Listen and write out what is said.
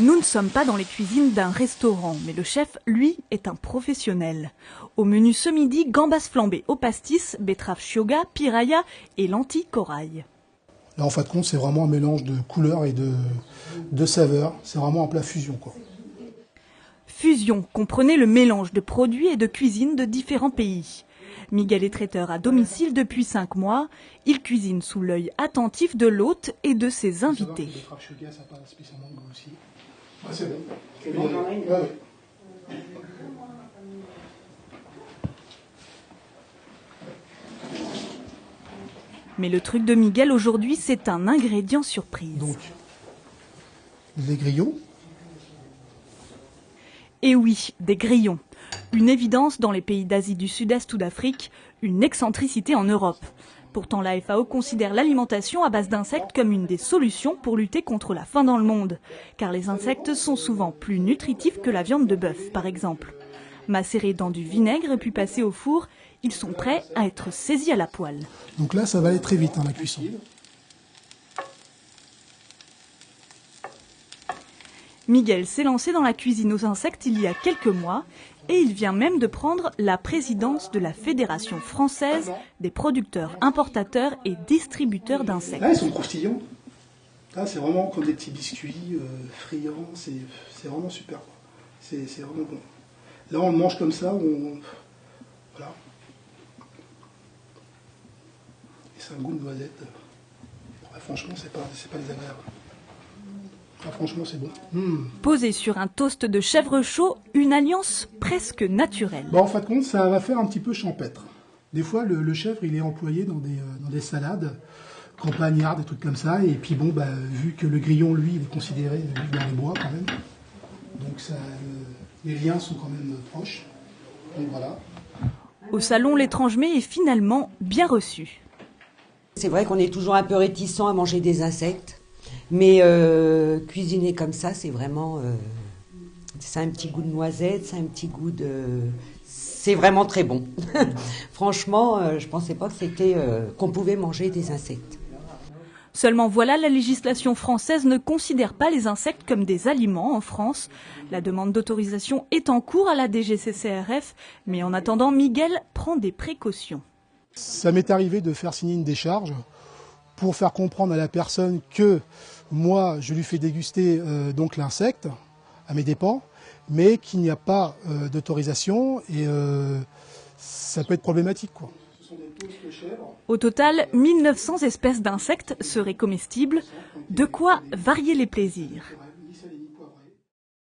Nous ne sommes pas dans les cuisines d'un restaurant, mais le chef, lui, est un professionnel. Au menu ce midi, gambas flambées au pastis, betteraves shioga, piraya et lentilles corail. Là, en fin de compte, c'est vraiment un mélange de couleurs et de saveurs. C'est vraiment un plat fusion, quoi. Fusion, comprenez le mélange de produits et de cuisine de différents pays. Miguel est traiteur à domicile depuis 5 mois. Il cuisine sous l'œil attentif de l'hôte et de ses invités. C'est bon. C'est bon, j'en ai une. Ouais. Mais le truc de Miguel aujourd'hui, c'est un ingrédient surprise. Donc, les grillons. Et oui, des grillons. Une évidence dans les pays d'Asie du Sud-Est ou d'Afrique, une excentricité en Europe. Pourtant, la FAO considère l'alimentation à base d'insectes comme une des solutions pour lutter contre la faim dans le monde. Car les insectes sont souvent plus nutritifs que la viande de bœuf, par exemple. Macérés dans du vinaigre puis passés au four, ils sont prêts à être saisis à la poêle. Donc là, ça va aller très vite, la cuisson. Miguel s'est lancé dans la cuisine aux insectes il y a quelques mois et il vient même de prendre la présidence de la Fédération française des producteurs, importateurs et distributeurs d'insectes. Là, ils sont croustillants. Là, c'est vraiment comme des petits biscuits friands. C'est vraiment super. C'est vraiment bon. Là, on le mange comme ça. Voilà. Et c'est un goût de noisette. Ouais, franchement, c'est pas désagréable. Ah, franchement, c'est bon. Posé sur un toast de chèvre chaud, une alliance presque naturelle. Bon, en fin de compte, ça va faire un petit peu champêtre. Des fois, le chèvre, il est employé dans des salades, campagnardes, des trucs comme ça. Et puis bon, vu que le grillon, lui, il est considéré dans les bois quand même. Donc les liens sont quand même proches. Donc voilà. Au salon, l'étrange mets est finalement bien reçu. C'est vrai qu'on est toujours un peu réticent à manger des insectes. Mais cuisiner comme ça, c'est vraiment... ça a un petit goût de noisette, ça a un petit goût de... C'est vraiment très bon. Franchement, je ne pensais pas que qu'on pouvait manger des insectes. Seulement voilà, la législation française ne considère pas les insectes comme des aliments en France. La demande d'autorisation est en cours à la DGCCRF, mais en attendant, Miguel prend des précautions. Ça m'est arrivé de faire signer une décharge pour faire comprendre à la personne que moi, je lui fais déguster donc l'insecte à mes dépens, mais qu'il n'y a pas d'autorisation et ça peut être problématique, quoi. Au total, 1900 espèces d'insectes seraient comestibles, de quoi varier les plaisirs.